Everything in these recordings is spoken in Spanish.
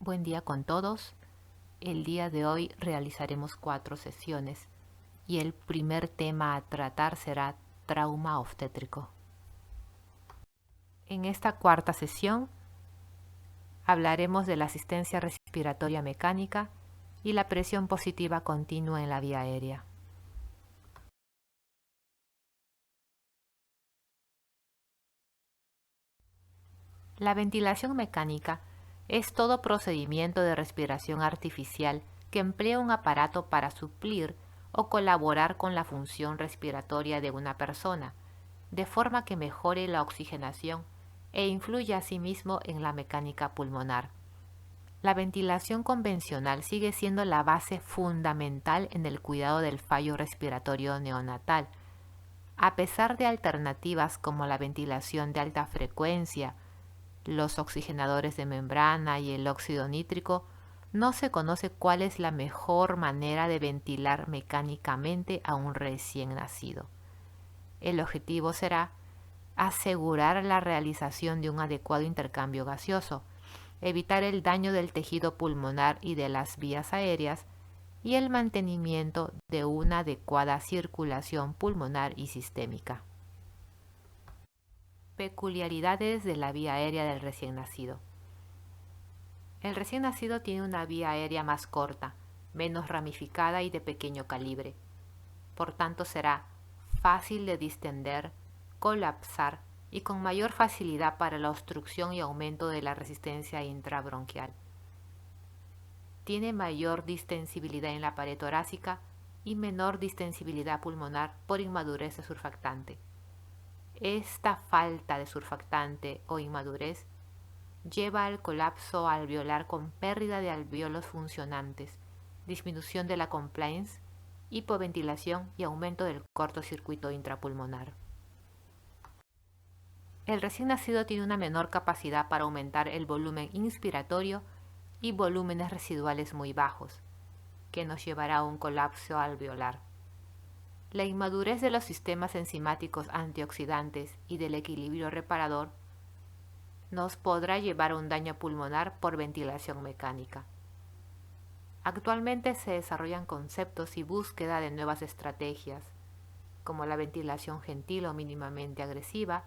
Buen día con todos. El día de hoy realizaremos 4 sesiones y el primer tema a tratar será trauma obstétrico. En esta cuarta sesión hablaremos de la asistencia respiratoria mecánica y la presión positiva continua en la vía aérea. La ventilación mecánica es todo procedimiento de respiración artificial que emplea un aparato para suplir o colaborar con la función respiratoria de una persona, de forma que mejore la oxigenación e influya asimismo en la mecánica pulmonar. La ventilación convencional sigue siendo la base fundamental en el cuidado del fallo respiratorio neonatal. A pesar de alternativas como la ventilación de alta frecuencia, los oxigenadores de membrana y el óxido nítrico, no se conoce cuál es la mejor manera de ventilar mecánicamente a un recién nacido. El objetivo será asegurar la realización de un adecuado intercambio gaseoso, evitar el daño del tejido pulmonar y de las vías aéreas y el mantenimiento de una adecuada circulación pulmonar y sistémica. Peculiaridades de la vía aérea del recién nacido. El recién nacido tiene una vía aérea más corta, menos ramificada y de pequeño calibre. Por tanto, será fácil de distender, colapsar y con mayor facilidad para la obstrucción y aumento de la resistencia intrabronquial. Tiene mayor distensibilidad en la pared torácica y menor distensibilidad pulmonar por inmadurez de surfactante. Esta falta de surfactante o inmadurez lleva al colapso alveolar con pérdida de alvéolos funcionantes, disminución de la compliance, hipoventilación y aumento del cortocircuito intrapulmonar. El recién nacido tiene una menor capacidad para aumentar el volumen inspiratorio y volúmenes residuales muy bajos, que nos llevará a un colapso alveolar. La inmadurez de los sistemas enzimáticos antioxidantes y del equilibrio reparador nos podrá llevar a un daño pulmonar por ventilación mecánica. Actualmente se desarrollan conceptos y búsqueda de nuevas estrategias, como la ventilación gentil o mínimamente agresiva,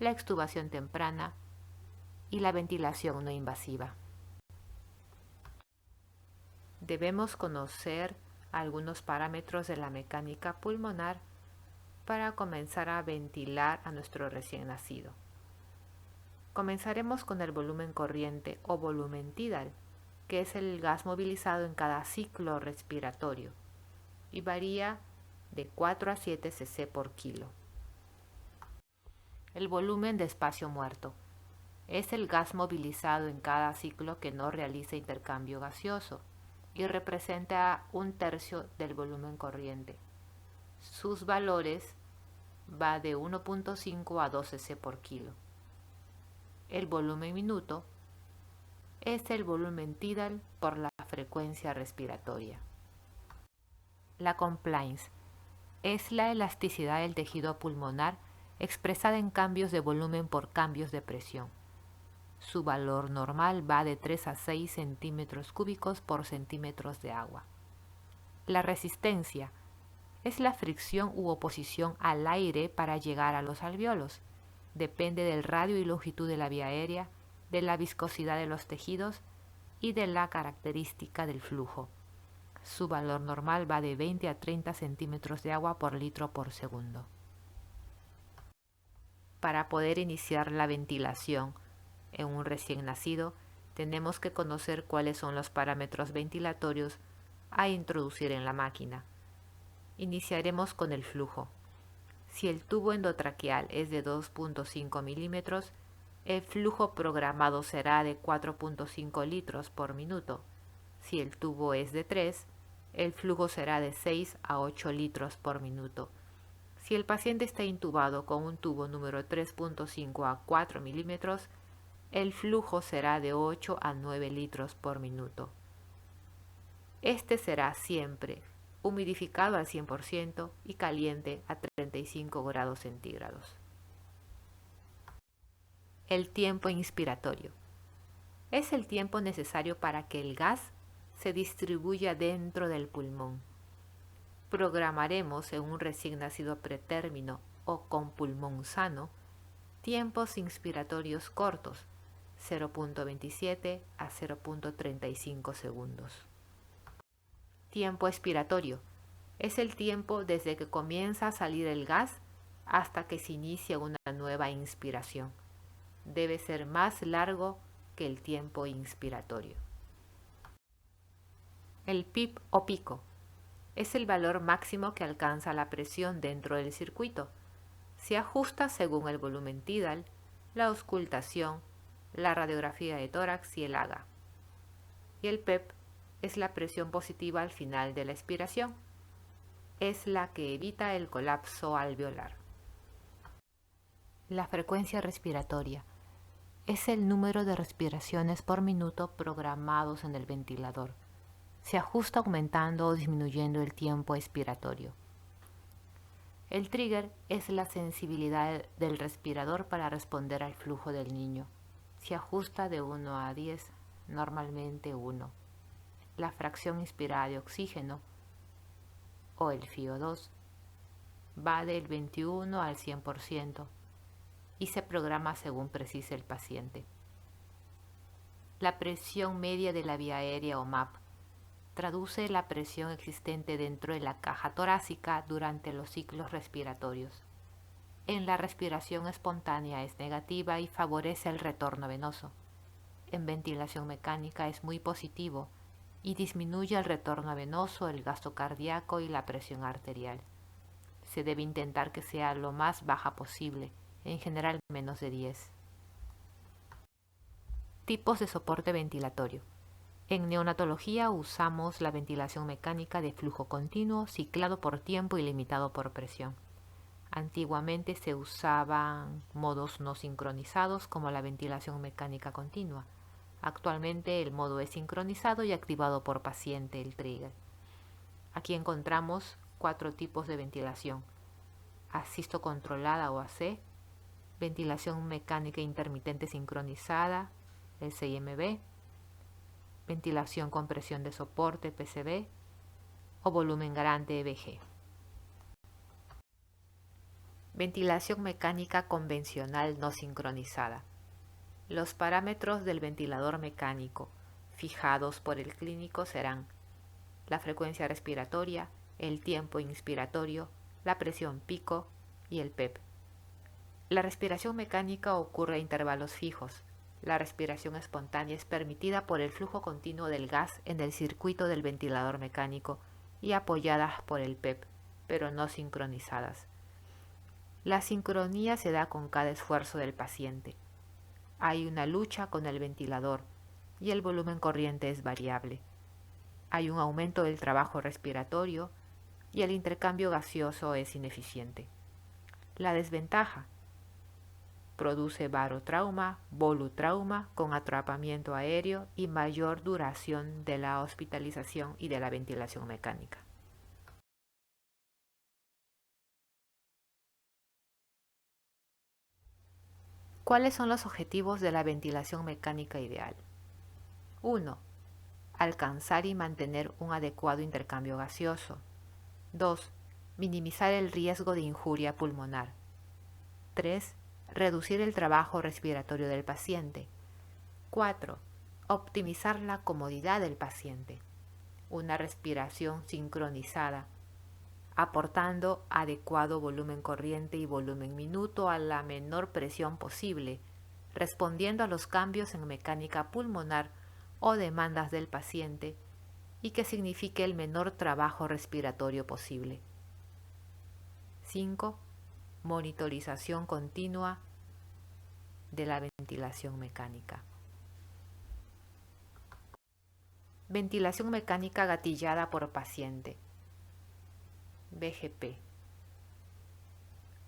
la extubación temprana y la ventilación no invasiva. Debemos conocer algunos parámetros de la mecánica pulmonar para comenzar a ventilar a nuestro recién nacido. Comenzaremos con el volumen corriente o volumen tidal, que es el gas movilizado en cada ciclo respiratorio y varía de 4 a 7 cc por kilo. El volumen de espacio muerto es el gas movilizado en cada ciclo que no realiza intercambio gaseoso y representa 1/3 del volumen corriente. Sus valores va de 1.5 a 2 cc por kilo. El volumen minuto es el volumen tidal por la frecuencia respiratoria. La compliance es la elasticidad del tejido pulmonar expresada en cambios de volumen por cambios de presión. Su valor normal va de 3 a 6 centímetros cúbicos por centímetros de agua. La resistencia es la fricción u oposición al aire para llegar a los alvéolos. Depende del radio y longitud de la vía aérea, de la viscosidad de los tejidos y de la característica del flujo. Su valor normal va de 20 a 30 centímetros de agua por litro por segundo. Para poder iniciar la ventilación en un recién nacido, tenemos que conocer cuáles son los parámetros ventilatorios a introducir en la máquina. Iniciaremos con el flujo. Si el tubo endotraqueal es de 2.5 milímetros, el flujo programado será de 4.5 litros por minuto. Si el tubo es de 3, el flujo será de 6 a 8 litros por minuto. Si el paciente está intubado con un tubo número 3.5 a 4 milímetros, el flujo será de 8 a 9 litros por minuto. Este será siempre humidificado al 100% y caliente a 35 grados centígrados. El tiempo inspiratorio. Es el tiempo necesario para que el gas se distribuya dentro del pulmón. Programaremos en un recién nacido pretérmino o con pulmón sano tiempos inspiratorios cortos, 0.27 a 0.35 segundos. Tiempo expiratorio. Es el tiempo desde que comienza a salir el gas hasta que se inicia una nueva inspiración. Debe ser más largo que el tiempo inspiratorio. El PIP o pico es el valor máximo que alcanza la presión dentro del circuito. Se ajusta según el volumen tidal, la auscultación, la radiografía de tórax y el AGA. Y el PEP es la presión positiva al final de la expiración. Es la que evita el colapso alveolar. La frecuencia respiratoria es el número de respiraciones por minuto programados en el ventilador. Se ajusta aumentando o disminuyendo el tiempo expiratorio. El trigger es la sensibilidad del respirador para responder al flujo del niño. Se ajusta de 1 a 10, normalmente 1. La fracción inspirada de oxígeno, o el FiO2, va del 21 al 100% y se programa según precise el paciente. La presión media de la vía aérea o MAP traduce la presión existente dentro de la caja torácica durante los ciclos respiratorios. En la respiración espontánea es negativa y favorece el retorno venoso. En ventilación mecánica es muy positivo y disminuye el retorno venoso, el gasto cardíaco y la presión arterial. Se debe intentar que sea lo más baja posible, en general menos de 10. Tipos de soporte ventilatorio. En neonatología usamos la ventilación mecánica de flujo continuo, ciclado por tiempo y limitado por presión. Antiguamente se usaban modos no sincronizados como la ventilación mecánica continua. Actualmente el modo es sincronizado y activado por paciente, el trigger. Aquí encontramos 4 tipos de ventilación: asisto controlada o AC, ventilación mecánica intermitente sincronizada, el CIMB, ventilación con presión de soporte, PCB, o volumen grande, VG. Ventilación mecánica convencional no sincronizada. Los parámetros del ventilador mecánico fijados por el clínico serán la frecuencia respiratoria, el tiempo inspiratorio, la presión pico y el PEP. La respiración mecánica ocurre a intervalos fijos. La respiración espontánea es permitida por el flujo continuo del gas en el circuito del ventilador mecánico y apoyadas por el PEP, pero no sincronizadas. La sincronía se da con cada esfuerzo del paciente. Hay una lucha con el ventilador y el volumen corriente es variable. Hay un aumento del trabajo respiratorio y el intercambio gaseoso es ineficiente. La desventaja: produce barotrauma, volutrauma con atrapamiento aéreo y mayor duración de la hospitalización y de la ventilación mecánica. ¿Cuáles son los objetivos de la ventilación mecánica ideal? 1. Alcanzar y mantener un adecuado intercambio gaseoso. 2. Minimizar el riesgo de injuria pulmonar. 3. Reducir el trabajo respiratorio del paciente. 4. Optimizar la comodidad del paciente. Una respiración sincronizada, aportando adecuado volumen corriente y volumen minuto a la menor presión posible, respondiendo a los cambios en mecánica pulmonar o demandas del paciente y que signifique el menor trabajo respiratorio posible. 5. Monitorización continua de la ventilación mecánica. Ventilación mecánica gatillada por paciente. VGP.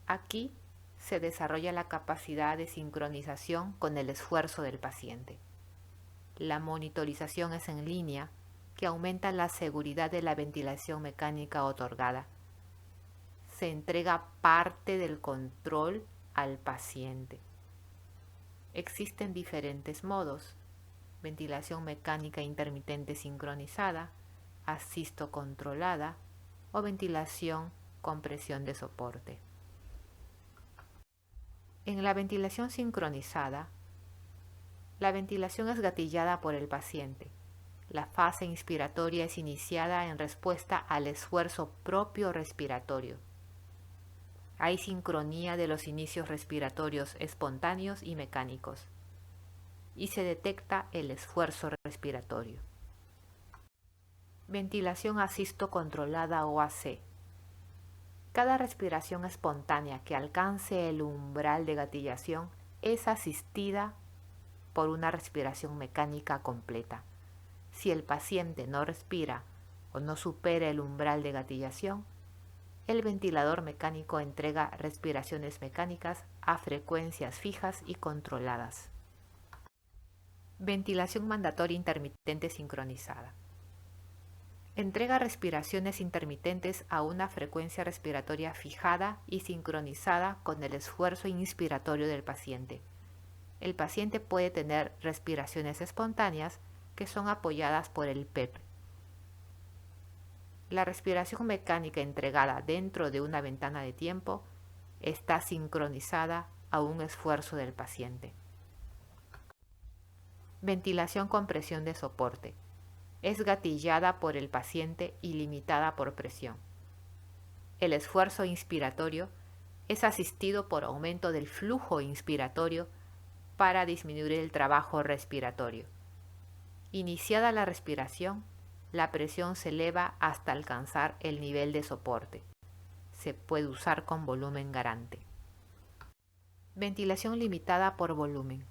Aquí se desarrolla la capacidad de sincronización con el esfuerzo del paciente. La monitorización es en línea, que aumenta la seguridad de la ventilación mecánica otorgada. Se entrega parte del control al paciente. Existen diferentes modos. ventilación mecánica intermitente sincronizada, asisto controlada o ventilación con presión de soporte. En la ventilación sincronizada, la ventilación es gatillada por el paciente. La fase inspiratoria es iniciada en respuesta al esfuerzo propio respiratorio. Hay sincronía de los inicios respiratorios espontáneos y mecánicos, y se detecta el esfuerzo respiratorio. Ventilación asisto controlada o AC. Cada respiración espontánea que alcance el umbral de gatillación es asistida por una respiración mecánica completa. Si el paciente no respira o no supera el umbral de gatillación, el ventilador mecánico entrega respiraciones mecánicas a frecuencias fijas y controladas. Ventilación mandatoria intermitente sincronizada. Entrega respiraciones intermitentes a una frecuencia respiratoria fijada y sincronizada con el esfuerzo inspiratorio del paciente. El paciente puede tener respiraciones espontáneas que son apoyadas por el PEP. La respiración mecánica entregada dentro de una ventana de tiempo está sincronizada a un esfuerzo del paciente. Ventilación con presión de soporte. Es gatillada por el paciente y limitada por presión. El esfuerzo inspiratorio es asistido por aumento del flujo inspiratorio para disminuir el trabajo respiratorio. Iniciada la respiración, la presión se eleva hasta alcanzar el nivel de soporte. Se puede usar con volumen garante. Ventilación limitada por volumen.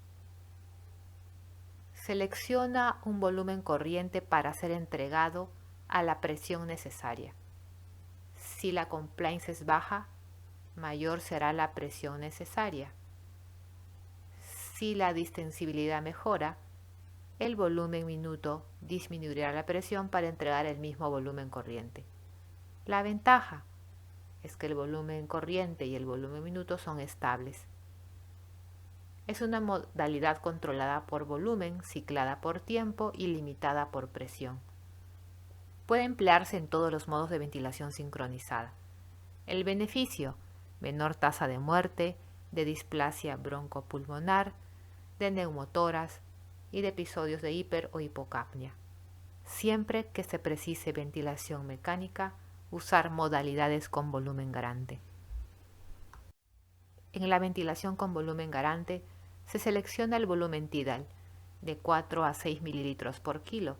Selecciona un volumen corriente para ser entregado a la presión necesaria. Si la compliance es baja, mayor será la presión necesaria. Si la distensibilidad mejora, el volumen minuto disminuirá la presión para entregar el mismo volumen corriente. La ventaja es que el volumen corriente y el volumen minuto son estables. Es una modalidad controlada por volumen, ciclada por tiempo y limitada por presión. Puede emplearse en todos los modos de ventilación sincronizada. El beneficio: menor tasa de muerte, de displasia broncopulmonar, de neumotoras y de episodios de hiper o hipocapnia. Siempre que se precise ventilación mecánica, usar modalidades con volumen garante. En la ventilación con volumen garante se selecciona el volumen tidal de 4 a 6 mililitros por kilo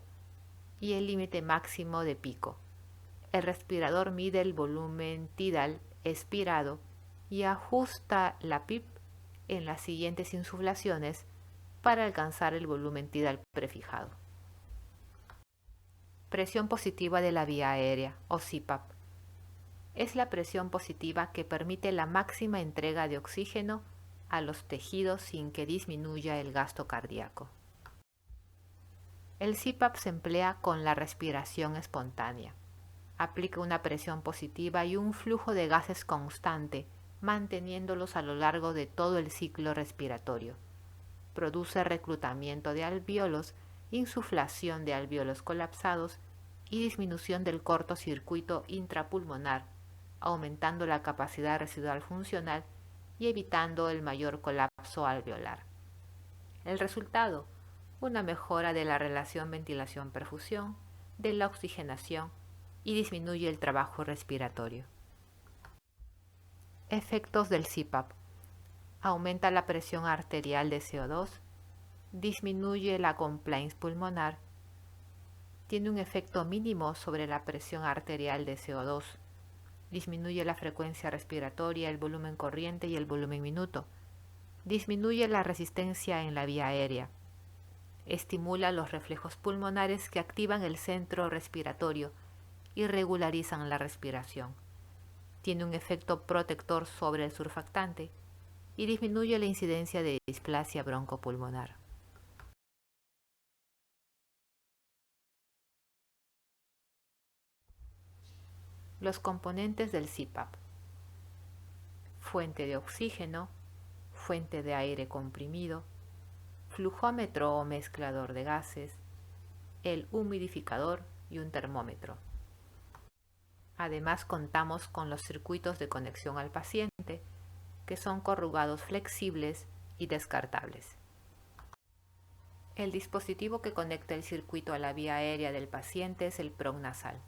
y el límite máximo de pico. El respirador mide el volumen tidal expirado y ajusta la PIP en las siguientes insuflaciones para alcanzar el volumen tidal prefijado. Presión positiva de la vía aérea o CPAP. Es la presión positiva que permite la máxima entrega de oxígeno a los tejidos sin que disminuya el gasto cardíaco. El CPAP se emplea con la respiración espontánea. Aplica una presión positiva y un flujo de gases constante, manteniéndolos a lo largo de todo el ciclo respiratorio. Produce reclutamiento de alvéolos, insuflación de alvéolos colapsados y disminución del cortocircuito intrapulmonar, aumentando la capacidad residual funcional y evitando el mayor colapso alveolar. El resultado: una mejora de la relación ventilación-perfusión, de la oxigenación y disminuye el trabajo respiratorio. Efectos del CPAP: aumenta la presión arterial de CO2, disminuye la compliance pulmonar, tiene un efecto mínimo sobre la presión arterial de CO2, disminuye la frecuencia respiratoria, el volumen corriente y el volumen minuto, disminuye la resistencia en la vía aérea, estimula los reflejos pulmonares que activan el centro respiratorio y regularizan la respiración, tiene un efecto protector sobre el surfactante y disminuye la incidencia de displasia broncopulmonar. Los componentes del CPAP: fuente de oxígeno, fuente de aire comprimido, flujómetro o mezclador de gases, el humidificador y un termómetro. Además contamos con los circuitos de conexión al paciente, que son corrugados flexibles y descartables. El dispositivo que conecta el circuito a la vía aérea del paciente es el PROC nasal.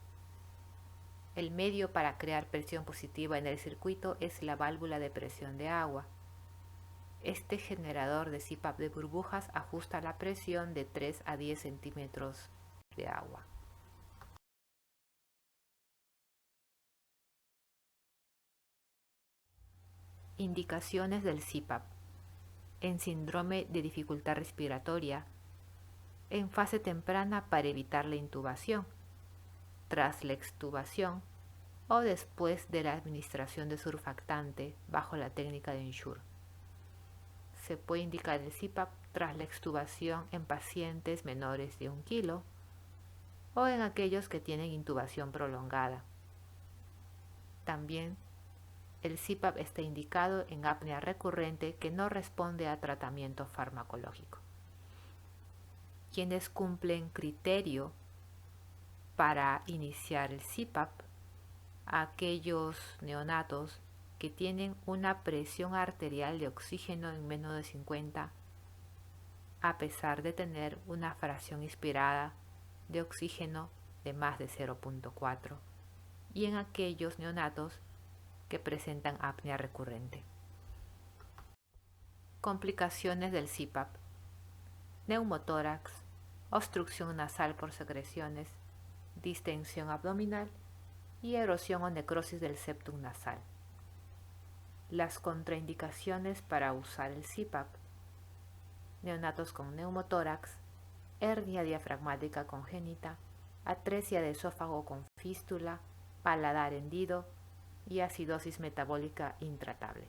El medio para crear presión positiva en el circuito es la válvula de presión de agua. Este generador de CPAP de burbujas ajusta la presión de 3 a 10 centímetros de agua. Indicaciones del CPAP. En síndrome de dificultad respiratoria, en fase temprana para evitar la intubación, tras la extubación o después de la administración de surfactante bajo la técnica de Ensure. Se puede indicar el CPAP tras la extubación en pacientes menores de 1 kilo o en aquellos que tienen intubación prolongada. También el CPAP está indicado en apnea recurrente que no responde a tratamiento farmacológico. Quienes cumplen criterio para iniciar el CPAP, aquellos neonatos que tienen una presión arterial de oxígeno en menos de 50, a pesar de tener una fracción inspirada de oxígeno de más de 0.4, y en aquellos neonatos que presentan apnea recurrente. Complicaciones del CPAP: neumotórax, obstrucción nasal por secreciones, distensión abdominal y erosión o necrosis del septum nasal. Las contraindicaciones para usar el CPAP: neonatos con neumotórax, hernia diafragmática congénita, atresia de esófago con fístula, paladar hendido y acidosis metabólica intratable.